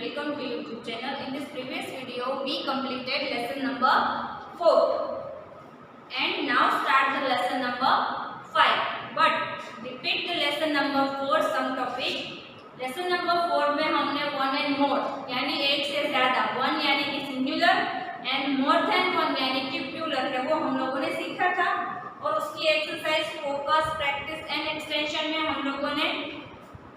welcome to YouTube channel. In this previous video, we completed lesson number 4 and now start the lesson number 5. But repeat the lesson number 4 some topic. Lesson number 4 में हमने one and more यानी एक से ज्यादा, one यानी कि singular and more than one यानी कि प्लूरल है वो हम लोगों ने सीखा था। और उसकी exercise focus, practice and extension में हम लोगों ने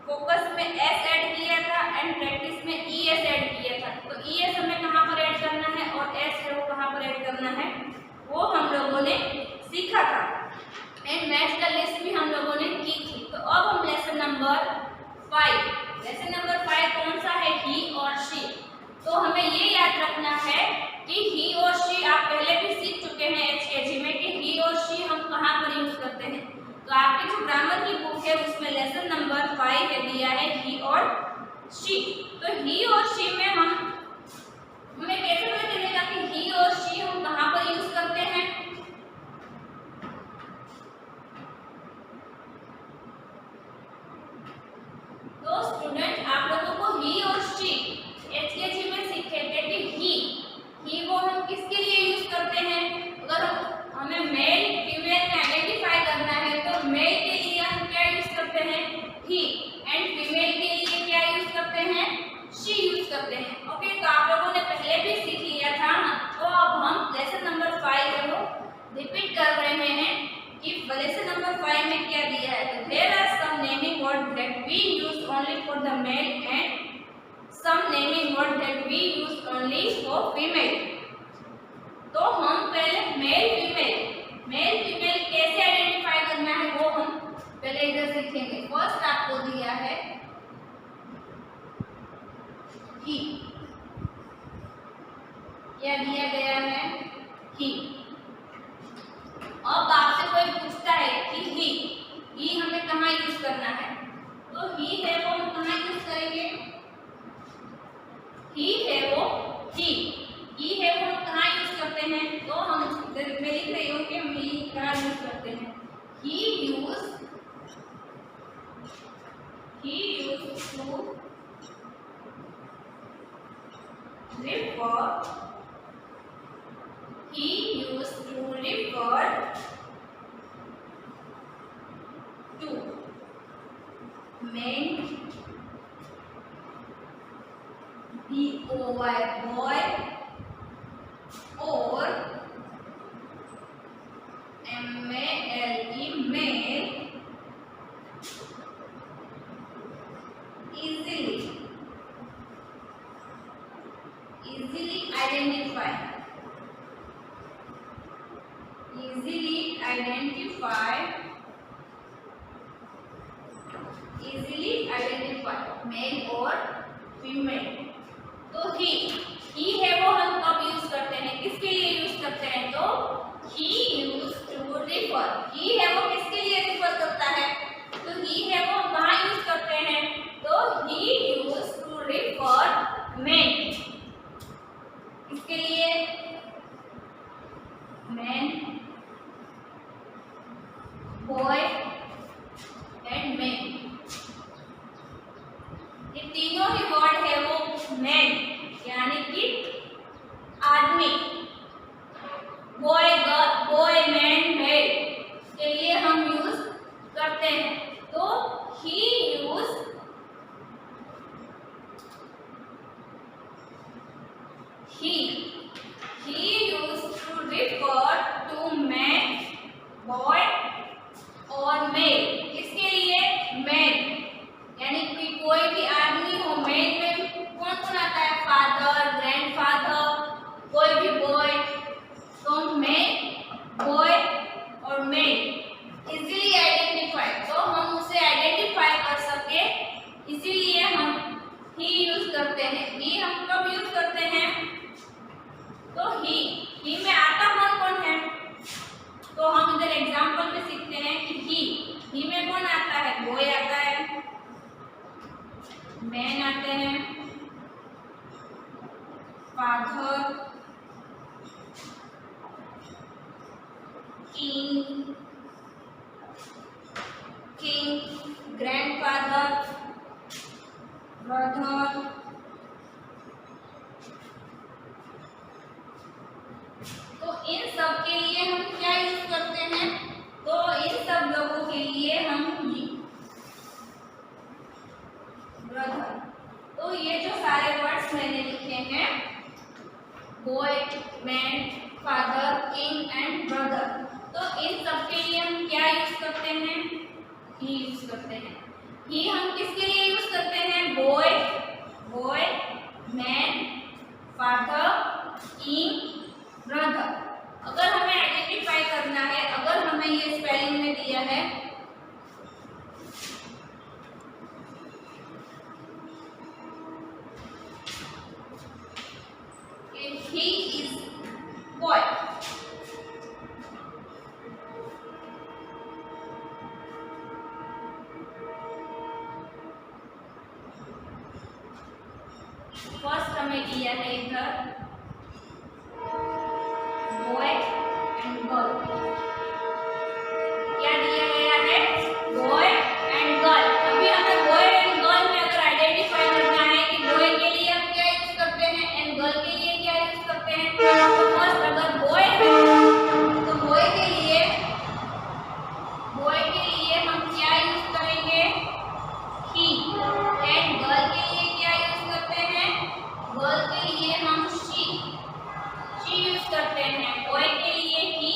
फोकस में एस ऐड किया था एंड प्रैक्टिस में ई एस ऐड किया था। तो ई एस हमें कहाँ पर ऐड करना है और एस है वो कहाँ पर ऐड करना है वो हम लोगों ने सीखा था। एंड मैच का लिस्ट भी हम लोगों ने की थी। तो अब हम लेसन नंबर 5 कौन सा है, ही और शी। तो हमें ये याद रखना है कि ही और शी आप पहले भी सीख चुके हैं एचकेजी में कि ही और शी हम कहाँ पर यूज करते हैं। तो आपकी जो ग्रामर की बुक है उसमें लेसन नंबर 5 है दिया है ही और शी। तो ही और शी में हमें कैसे पता चलेगा कि ही और शी हम कहाँ पर यूज करते हैं। तो स्टूडेंट आप लोगों को ही और शी एचकेजी में सीखे थे कि ही वो हम किसके लिए यूज करते हैं। अगर हमें मेल फीमेल में आइडेंटिफाई करना है तो मेल के लिए हम क्या यूज करते हैं, ही, एंड फीमेल के लिए क्या यूज करते हैं, शी यूज करते हैं। ओके, तो आप लोगों ने पहले भी सीख लिया था। तो अब हम लेसन नंबर 5 है वो रिपीट कर रहे हैं कि लेसन नंबर 5 में क्या दिया है। तो there are some naming word that we use only for the male and some naming word that we use only for female। तो हम पहले मेल फीमेल कैसे आइडेंटिफाई करना है वो हम पहले इधर सीखेंगे। फर्स्ट आपको दिया है ही, क्या दिया गया है, ही। अब आपसे कोई पूछता है कि ही हमें कहाँ यूज करना है, तो ही है वो हम कहाँ यूज करेंगे, ही है वो हम कहाँ यूज करते हैं। तो हम मैं लिख रही हूँ कि हम ही कहाँ यूज करते हैं। He use to refer to men, boy, or male, male, easily identify male और फीमेल। तो ही है वो हम कब यूज करते हैं, किसके लिए यूज करते हैं, तो ही यूज टू रिफर। ही है वो किसके लिए रिफर करता है, तो ही है वो कहाँ यूज करते हैं, तो he use to refer main, किसके लिए, मैन, बॉय एंड मैन। ये तीनों ही वर्ड है वो मैन यानी कि आदमी, बॉय मैन मेल के लिए हम यूज करते हैं। तो he use to refer to man, boy और मेल, किसके लिए, मैन यानी कि कोई भी आदमी हो। मेल में कौन कौन आता है, फादर, ग्रैंडफादर, कोई भी बॉय। तो मैन, बॉय और मेल इजीली आइडेंटिफाई, तो हम उसे आइडेंटिफाई कर सके इसीलिए हम ही यूज करते हैं। ही हम कब यूज करते हैं, तो ही में आता कौन है, तो हम इधर एग्जांपल में सीखते हैं कि ही में कौन आता है, बॉय आता है, मैन आते हैं, father, king, grandfather, brother, boy, man, father, king and brother. तो इन सब के लिए हम क्या यूज करते हैं? ही यूज करते हैं। ही हम किसके लिए यूज करते हैं? Boy, boy, man, father, king, brother. अगर हमें आइडेंटिफाई करना है, अगर हमें ये स्पेलिंग में दिया है he is boy, फर्स्ट हमें दिया है इधर बॉय एंड गर्ल। क्या दिया गया है? Boy and girl. अभी हमें बॉय एंड गर्ल में अगर आइडेंटिफाई करना है कि बॉय के लिए हम क्या यूज करते हैं एंड गर्ल के लिए क्या यूज करते हैं, तो फर्स्ट अगर बॉय है तो बॉय के लिए हम क्या यूज करेंगे? ही। एंड गर्ल के लिए क्या यूज करते हैं? गर्ल के लिए हम शी यूज करते हैं। बॉय के लिए ही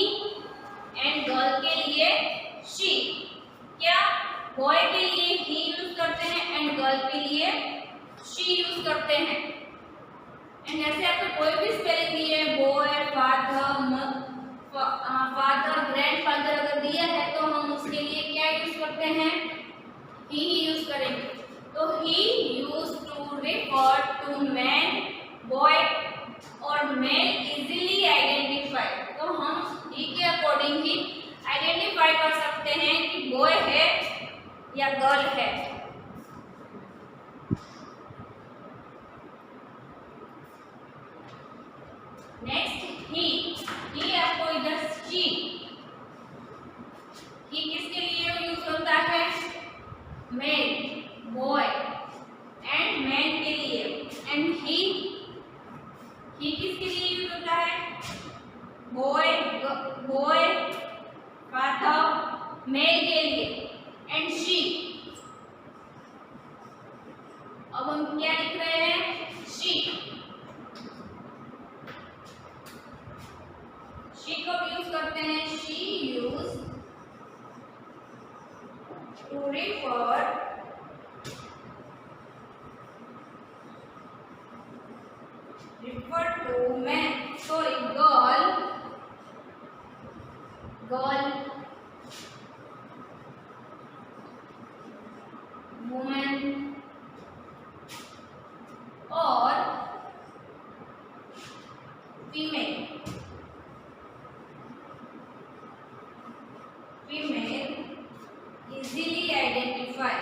एंड गर्ल के लिए शी। क्या बॉय के लिए ही यूज करते हैं एंड गर्ल के लिए शी यूज करते हैं। एंड ऐसे आपको कोई भी स्पेलिंग दी है, बॉय, फादर, ग्रैंडफादर अगर दिया है तो हम उसके लिए क्या यूज करते हैं? ही यूज करेंगे। तो he use to refer to man, boy और मेल इजीली आइडेंटिफाई। तो हम ही के अकॉर्डिंग ही आइडेंटिफाई कर सकते हैं कि बॉय है या गर्ल है। नेक्स्ट ही आपको इधर शी, ही किसके लिए यूज होता है? मेल, बॉय एंड मैन के लिए। एंड ही किसके लिए यूज होता है? बॉय, फादर, मेल के लिए। एंड शी, अब हम क्या लिख रहे हैं? शी। शी कब यूज करते हैं? She use to refer to men, sorry, girl, woman और female easily identify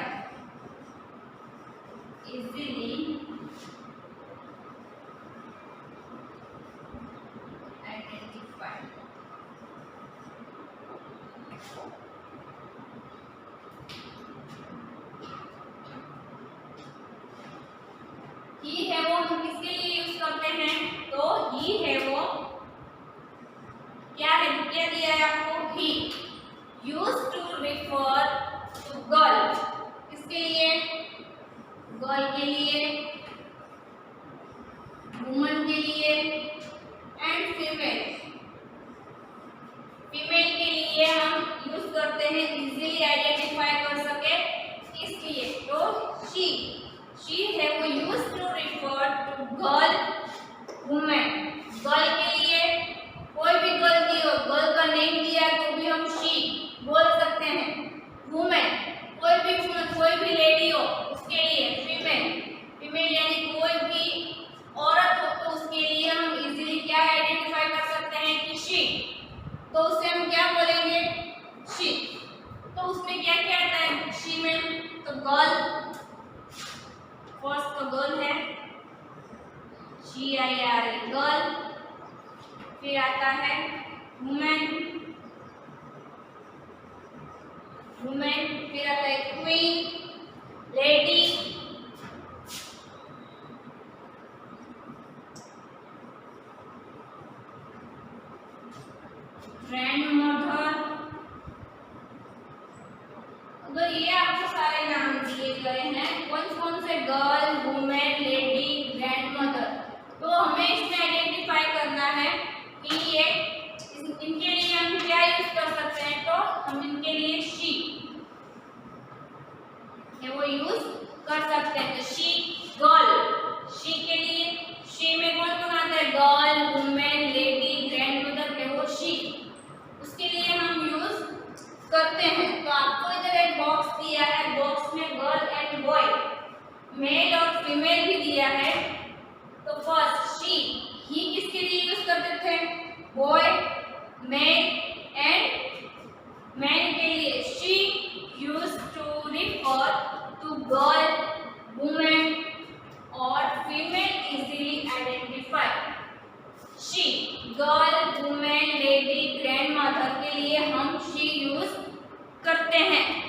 ही है वो हम किसके लिए यूज करते हैं? तो ही है वो क्या है? क्या दिया है आपको? He use to refer to girl, किसके लिए? गर्ल के लिए, वुमन के लिए एंड फीमेल के लिए हम यूज करते हैं इजीली आइडेंटिफाई कर सके इसलिए। तो शी है वो use to refer to girl, women. Girl के लिए कोई भी गर्ल दी हो, गर्ल का नेम दिया तो भी हम शी बोल सकते हैं। वुमेन कोई भी लेडी हो उसके लिए फीमेल यानी कोई भी औरत हो तो उसके लिए हम इजीली क्या आइडेंटिफाई कर सकते हैं कि शी। तो उससे हम क्या बोलेंगे? शी। तो उसमें क्या क्या आता है? शी में तो गर्ल, फर्स्ट तो गर्ल है, GIRL गर्ल। फिर आता है वुमेन, फिर आता है क्वीन, लेडी, ग्रैंडमदर। अगर ये आपको सारे नाम दिए गए हैं कौन से? Girl, women, lady, grandmother. तो हमें इसमें आइडेंटिफाई करना बॉय, मैन एंड मैन के लिए she use to refer to girl, women और female easily identify. She girl, women, lady, grandmother के लिए हम शी यूज करते हैं।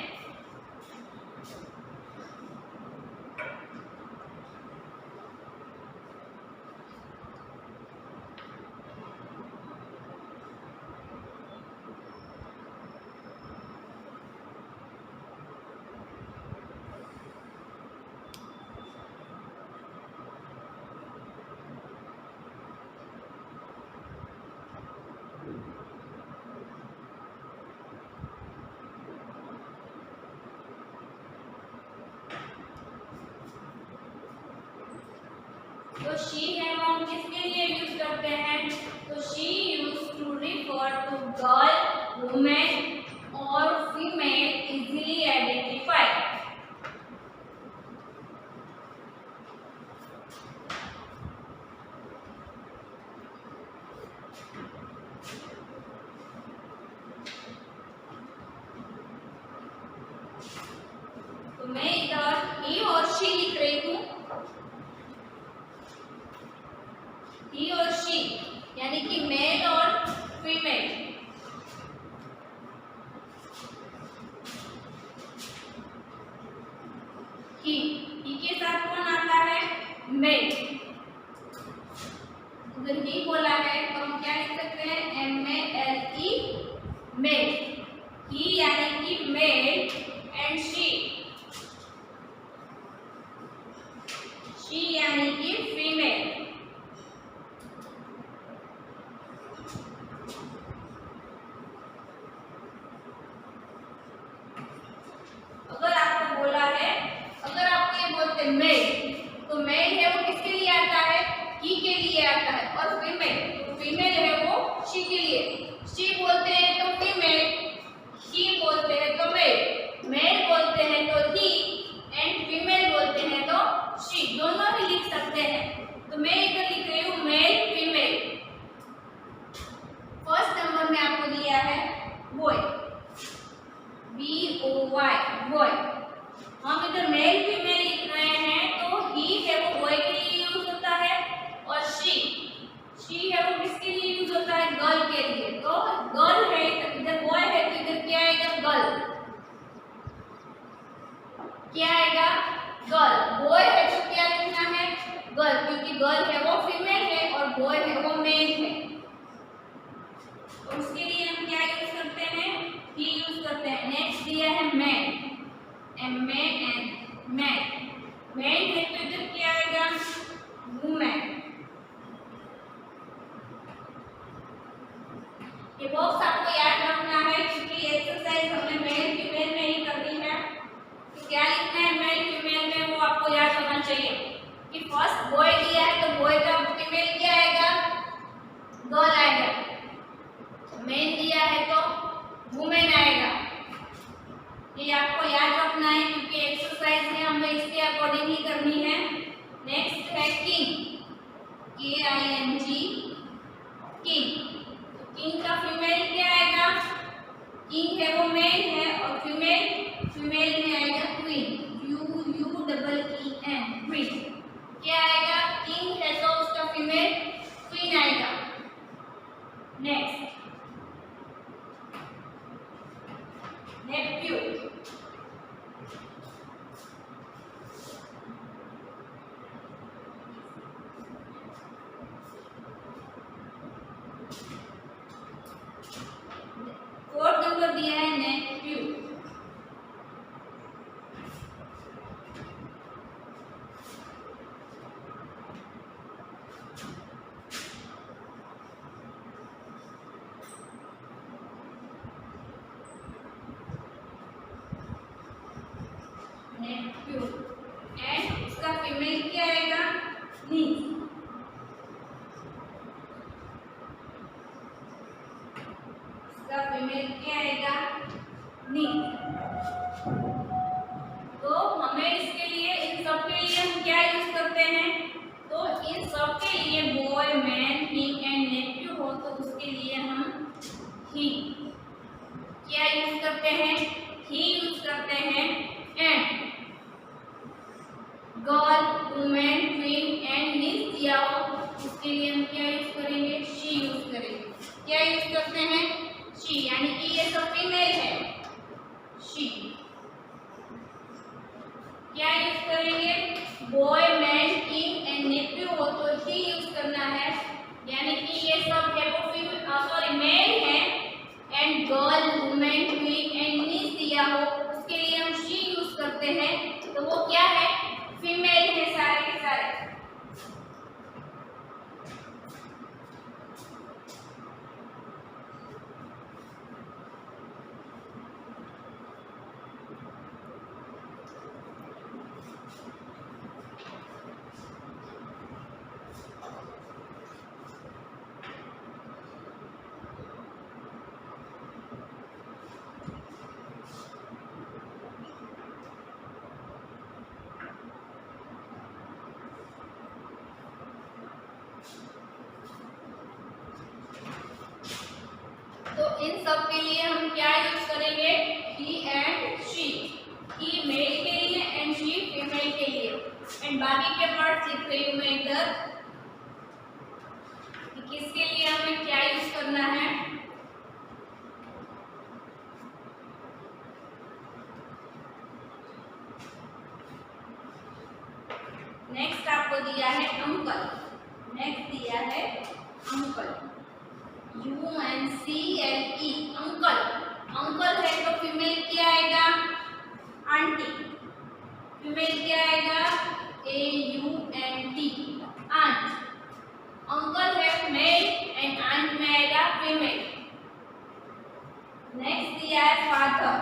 तो शी है वो हम किसके लिए यूज करते हैं? तो she use to refer to girl, women और फीमेल इजीली आइडेंटिफाई। तो मैं इधर ही और शी लिख रही हूँ। ही और शी यानी कि मेल और फीमेल। ही के साथ कौन आता है? मेल। अगर ही बोला है तो हम क्या लिख सकते हैं? MELE, mail. ही यानी कि मेल एंड शी यानी कि फीमेल। अगर आपको बोला है, अगर आप ये बोलते मेल, तो मेल है वो किसके लिए आता है? ही के लिए आता है। और फीमेल, तो फीमेल है वो शी के लिए। शी बोलते हैं तो फीमेल, ही बोलते हैं तो मेल, मेल बोलते हैं तो ही एंड फीमेल बोलते हैं तो शी। दोनों ही लिख सकते हैं। तो मैं इधर लिख रही हूँ मेल, फीमेल। फर्स्ट नंबर में आपको दिया है बॉय, BOY, बॉय। हम इधर मेल फीमेल लिख रहे हैं तो ही है वो बॉय के लिए यूज होता है और शी है वो किसके लिए यूज होता है? गर्ल के लिए। तो गर्ल है, इधर बॉय है तो इधर क्या आएगा? गर्ल। क्या आएगा? गर्ल। बॉय है तो क्या लिखना है? गर्ल, क्योंकि गर्ल है वो फीमेल है और बॉय है वो मेल है। तो उसके लिए हम क्या यूज करते हैं? ही यूज करते हैं। नेक्स्ट दिया है मैन, MAN, मैन। मैन है तो इधर क्या आएगा? वुमेन। ये बॉक्स आपको याद रखना है क्योंकि एक्सरसाइज हमने मेल फीमेल में ही करनी है। तो क्या लिखना है मेल फीमेल में वो आपको याद होना चाहिए कि फर्स्ट बॉय दिया है तो बॉय का फीमेल क्या आएगा? गर्ल आएगा। मेन दिया है तो वुमेन आएगा। ये आपको याद रखना है क्योंकि एक्सरसाइज है हमें इसके अकॉर्डिंग ही करनी है। नेक्स्ट है किंग, KING, किंग। किंग का फीमेल क्या आएगा? किंग है वो मेल है और फीमेल में आएगा क्वीन, QUEEN, क्वीन। क्या आएगा? किंग है तो उसका फीमेल क्वीन आएगा। नेक्स्ट नेप्यू, फोर्थ नंबर दिया है नेप्यू। नेप्यू एंड उसका फीमेल क्या आएगा? नीस। उसका फीमेल क्या आएगा? नीस। तो हमें इसके लिए, इन सब के लिए हम क्या यूज करते हैं? तो इन सब के लिए boy, man, king and nephew हो तो उसके लिए ही। क्या यूज करते हैं? ही यूज करते हैं। And girl, women, queen and miss दिया हो उसके लिए हम क्या यूज करेंगे? शी यूज करेंगे। क्या यूज करते हैं? शी, यानी कि ये सब फीमेल है। शी। क्या यूज करेंगे? Boy, man, king and nephew हो तो ही यूज करना है, यानी कि ये सब है वो मेल है। And girl, women, queen and miss दिया हो उसके लिए हम शी यूज करते हैं, तो वो क्या है? फीमेल है सारे के सारे। तो इन सब के लिए हम क्या यूज करेंगे? ही एंड शी। ही मेल के लिए एंड शी फीमेल के लिए। एंड बाकी के पार्ट लिख रही हूं मैं इधर कि किसके लिए हमें क्या यूज करना है। नेक्स्ट आपको दिया है अंकल। नेक्स्ट दिया है अंकल, UNCLE, अंकल। अंकल है तो फीमेल क्या आएगा? आंटी। फीमेल क्या आएगा? AUNT, aunt. अंकल है मेल एंड आंट में आएगा फीमेल। नेक्स्ट दिया है फादर,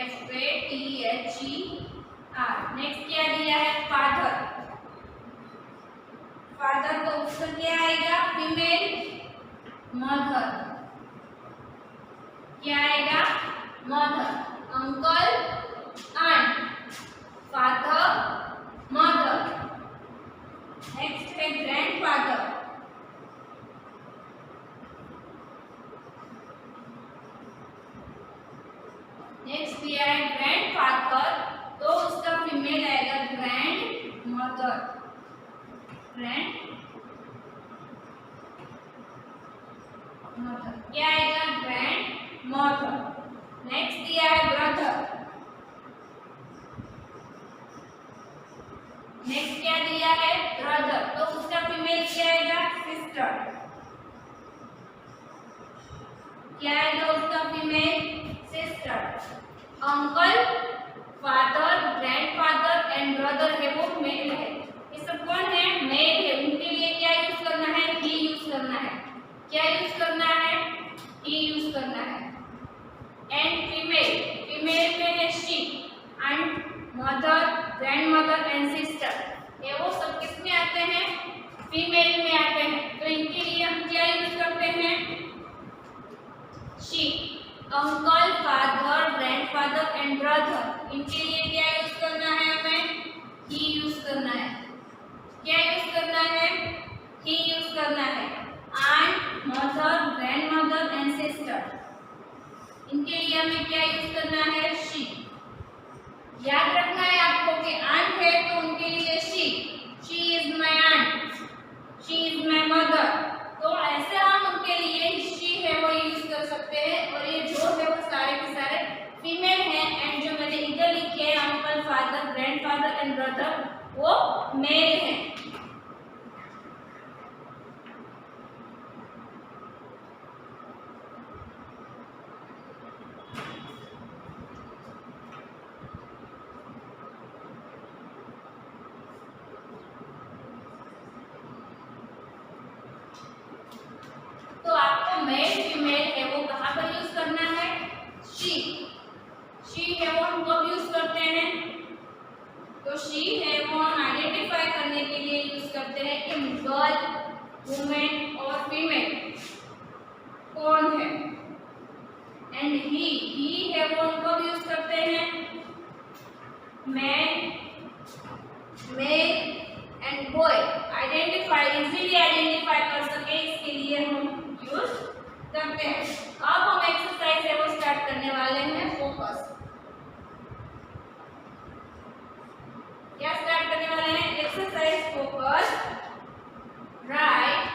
FATHER। नेक्स्ट क्या दिया है? फादर। फादर तो उसका क्या आएगा? फीमेल। मदर क्या आएगा? Mother. Uncle, aunt, father, mother. Next है ग्रैंडफादर। नेक्स्ट दिया है ग्रैंडफादर, तो उसका फीमेल आएगा ग्रैंड मदर। ग्रैंड मदर क्या आएगा? Grand mother. नेक्स्ट दिया है ब्रदर। नेक्स्ट क्या दिया है? ब्रदर, तो उसका फीमेल क्या आएगा? सिस्टर। क्या आएगा उसका female? Sister. Uncle, father, grandfather and brother है वो मेल है। ये सब कौन है? मेल है। उनके लिए क्या यूज करना है? ही यूज करना है। क्या यूज करना है? ही यूज करना है। एंड फीमेल, फीमेल में है she, aunt, mother, grandmother and sister. ये वो सब किस में आते हैं? फीमेल में आते हैं। तो इनके लिए हम क्या यूज करते हैं? She. Uncle, father, grandfather and brother, इनके लिए क्या यूज करना है हमें? ही यूज करना है। क्या यूज करना है? ही यूज करना है। Aunt, mother, grandmother and sister, इनके लिए हमें क्या यूज करना है? शी। याद रखना है आपको कि आंट है तो उनके लिए she is my aunt, she is my mother. तो ऐसे हम उनके लिए शी है वो यूज कर सकते हैं। और ये जो है वो सारे के सारे फीमेल हैं। एंड जो मैंने इधर लिखे हैं uncle, father, grandfather and brother, वो मेल है। तो आपको मेल फीमेल है वो कहाँ पर यूज करना है? शी है वो हम कब यूज करते हैं? तो शी है वो हम आइडेंटिफाई करने के लिए यूज करते हैं कि गर्ल, वुमेन और फीमेल कौन है। एंड ही है वो हम कब यूज करते हैं? Man, male and boy. Easily identify कर सके इसके लिए हम यूज करते हैं। अब हम एक्सरसाइज है वो स्टार्ट करने वाले हैं फोकस। क्या स्टार्ट करने वाले हैं? Exercise focus. Right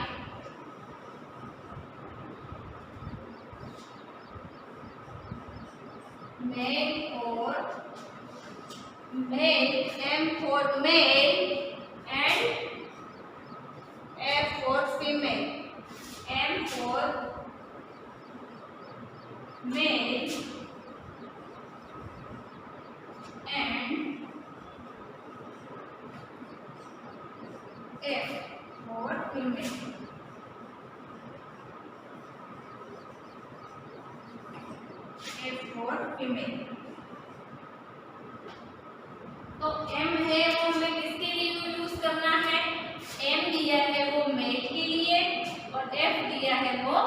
M for male and F for female. M for male and F for female. F for female. तो M है वो हमें किसके लिए यूज करना है? M दिया है वो मेल के लिए और F दिया है वो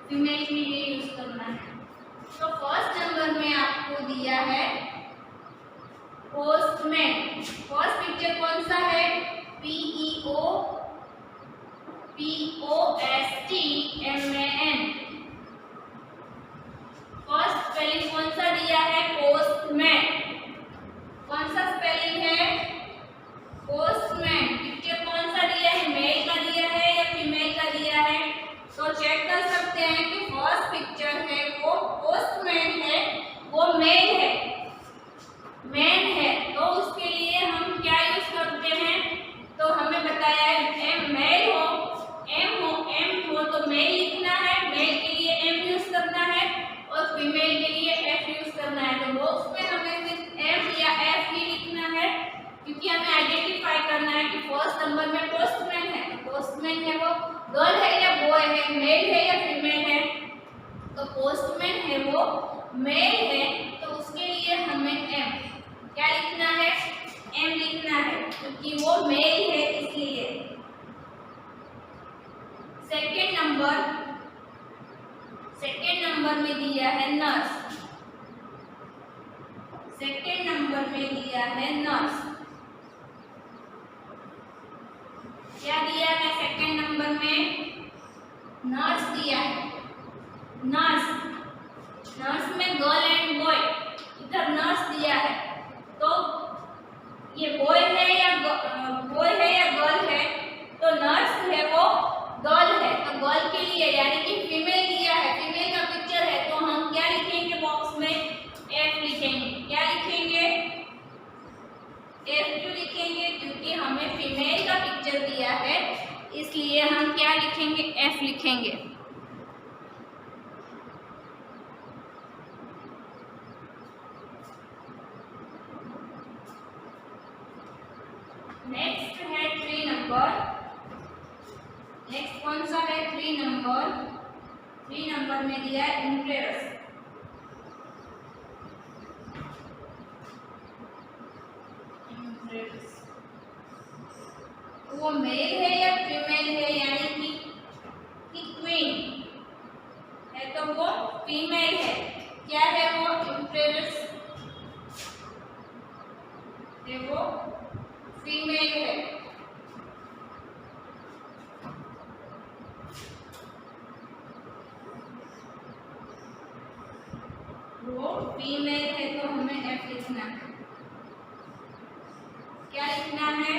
फीमेल के लिए यूज करना है। तो फर्स्ट नंबर में आपको दिया है पोस्टमैन। फर्स्ट पिक्चर कौन सा है? POSTMAN। फर्स्ट स्पेलिंग कौन सा दिया है? पोस्टमैन। कौन सा स्पेलिंग है? पोस्टमैन। पिक्चर कौन सा दिया है? मेल का दिया है या फीमेल का दिया है? तो चेक कर सकते हैं कि फर्स्ट पिक्चर है वो पोस्टमैन है, वो मेल है, मैन है। तो उसके लिए हम क्या यूज करते हैं? तो हमें बताया है एम मेल हो, एम हो तो मेल लिखना है, मेल के लिए एम यूज करना है और फीमेल के लिए एफ यूज करना है। तो बॉक्स में हमें सिर्फ एम या एफ ही लिखना है क्योंकि हमें आइडेंटिफाई करना है कि फर्स्ट नंबर में पोस्टमैन है। तो पोस्टमैन है वो गर्ल है या बॉय है, मेल है या फीमेल है? तो पोस्टमैन है वो मेल है, तो उसके लिए हमें एम क्या लिखना है? एम लिखना है क्योंकि वो मेल है इसलिए। सेकेंड नंबर में दिया है नर्स। सेकेंड नंबर में दिया है नर्स। क्या दिया है सेकेंड नंबर में? नर्स दिया है। नर्स में गर्ल एंड बॉय, इधर नर्स दिया है तो ये बॉय है या गर्ल है? तो नर्स है वो गर्ल है, तो गर्ल के लिए यानी कि फीमेल दिया है, फीमेल का पिक्चर है, तो हम क्या लिखेंगे बॉक्स में? एफ लिखेंगे। क्या लिखेंगे? एफ क्यों लिखेंगे? क्योंकि हमें फीमेल का पिक्चर दिया है, इसलिए हम क्या लिखेंगे? एफ लिखेंगे। नेक्स्ट है 3 नंबर। नेक्स्ट कौन सा है? 3 नंबर। 3 नंबर में दिया है इंटरेस्ट। वो मेल है या फीमेल है? यानी कि क्वीन है तो वो फीमेल है। क्या है वो? इंटरेस्ट है वो फीमेल है। वो फीमेल है तो हमें एफ लिखना है। क्या लिखना है?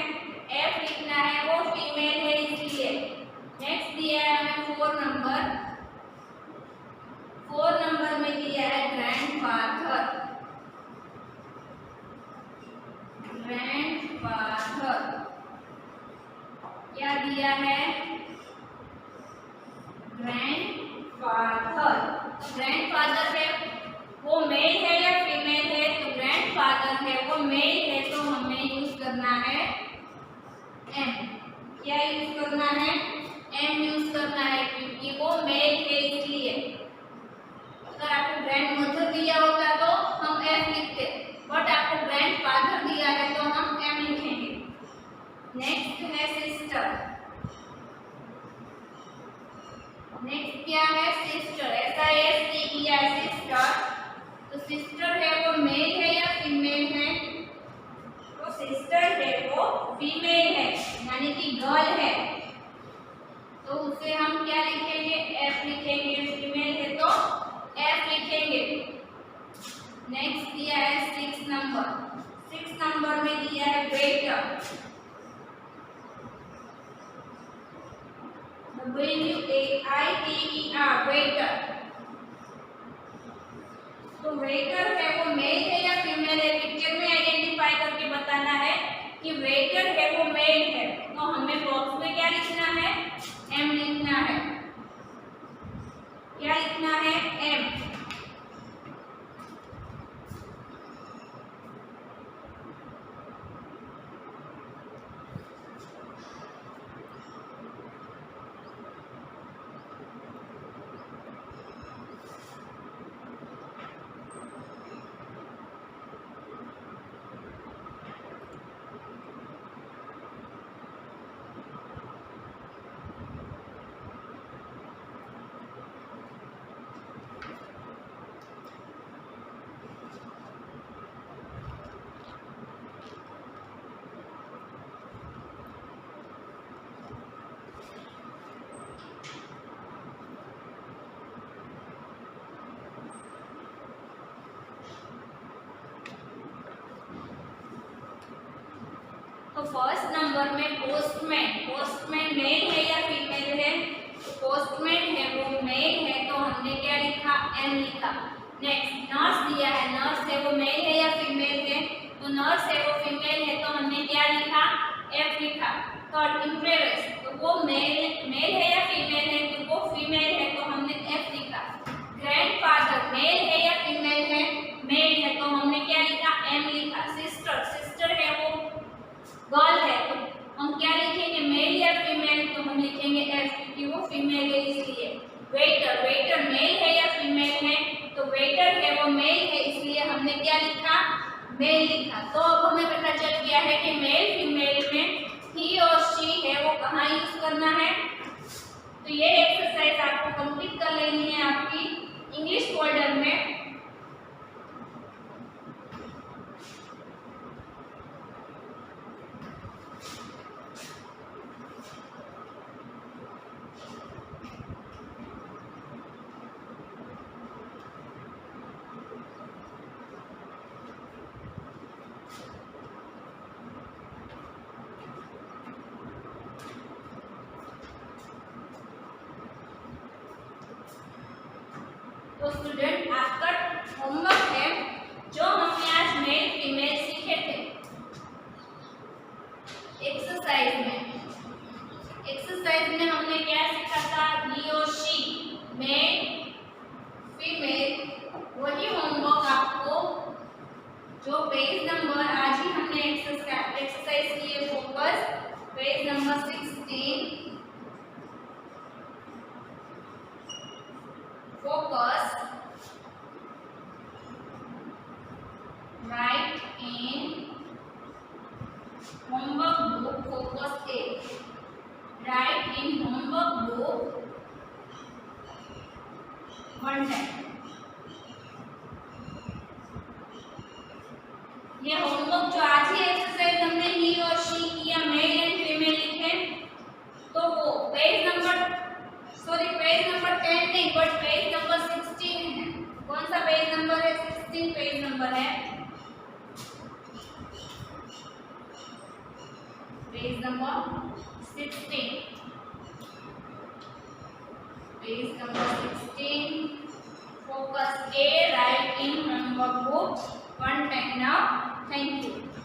एफ लिखना है, वो फीमेल है इसलिए। नेक्स्ट दिया है हमें 4 नंबर। 4 नंबर में दिया है ग्रैंडफादर। क्या दिया है? ग्रैंडफादर है वो मेल है या फीमेल है? तो ग्रैंडफादर है वो मेल है, तो हमें यूज करना है एम। क्या यूज करना है? एम यूज करना है क्योंकि वो मेल है इसलिए। अगर आपको ग्रैंडमदर दिया होता तो हम एफ लिखते, बट आपको ग्रैंडफादर दिया है तो हम एम लिखेंगे। नेक्स्ट है सिस्टर। नेक्स्ट क्या है? सिस्टर। SISTER sister. तो सिस्टर है वो मेल है या फीमेल है? तो सिस्टर है वो फीमेल है यानी कि गर्ल है, तो उसे हम क्या लिखेंगे? एफ लिखेंगे। नंबर में दिया है वेटर, WAITER, वेटर। तो वेटर है वो मेल है या फीमेल है, पिक्चर में आइडेंटिफाई करके बताना है कि वेटर है वो मेल है। तो हमें बॉक्स में क्या लिखना है, एम लिखना है। क्या लिखना है, एम। तो फर्स्ट नंबर में पोस्टमैन, पोस्टमैन मेल है या फीमेल है, पोस्टमैन है वो मेल है, तो हमने क्या लिखा, एम लिखा। नेक्स्ट नर्स दिया है, नर्स है वो मेल है या फीमेल है, तो नर्स है वो फीमेल है, तो हमने क्या लिखा, एफ लिखा। थर्ड इम्प्रेस, तो वो मेल है या फीमेल है, तो वो फीमेल है, तो हमने एफ लिखा। ग्रैंडफादर मेल है या फीमेल है, मेल है, तो हमने क्या लिखा, एम लिखा। सिस्टर, सिस्टर है वो गर्ल है, तो हम क्या लिखेंगे, मेल या फीमेल, तो हम लिखेंगे एफ, क्योंकि वो फीमेल है इसलिए। वेटर, वेटर मेल है या फीमेल है, तो वेटर है वो मेल है, इसलिए हमने क्या लिखा, मेल लिखा। तो अब हमें पता चल गया है कि मेल फीमेल में ही और शी है वो कहाँ यूज करना है। तो ये एक्सरसाइज आपको कंप्लीट कर लेनी है आपकी इंग्लिश फोल्डर में। तो स्टूडेंट आपका होमवर्क है जो हमने आज मेल फीमेल सीखे थे एक्सरसाइज में हमने क्या सीखा था, ही और शी, मेल फीमेल। वही होमवर्क आपको जो पेज नंबर आज ही हमने एक्सरसाइज किए focus, page number 16 focus, write in homework book, focus A, write in homework book one time। ये होमवर्क जो आज ही एक्सरसाइज हमने ही और शी किया, मेल एंड फीमेल लिखे, तो वो पेज नंबर 10 नहीं बट पेज नंबर 16 है। कौन सा पेज नंबर है, 16 पेज नंबर है, page number 16, page number 16, focus A, write in homework book one time now। Thank you।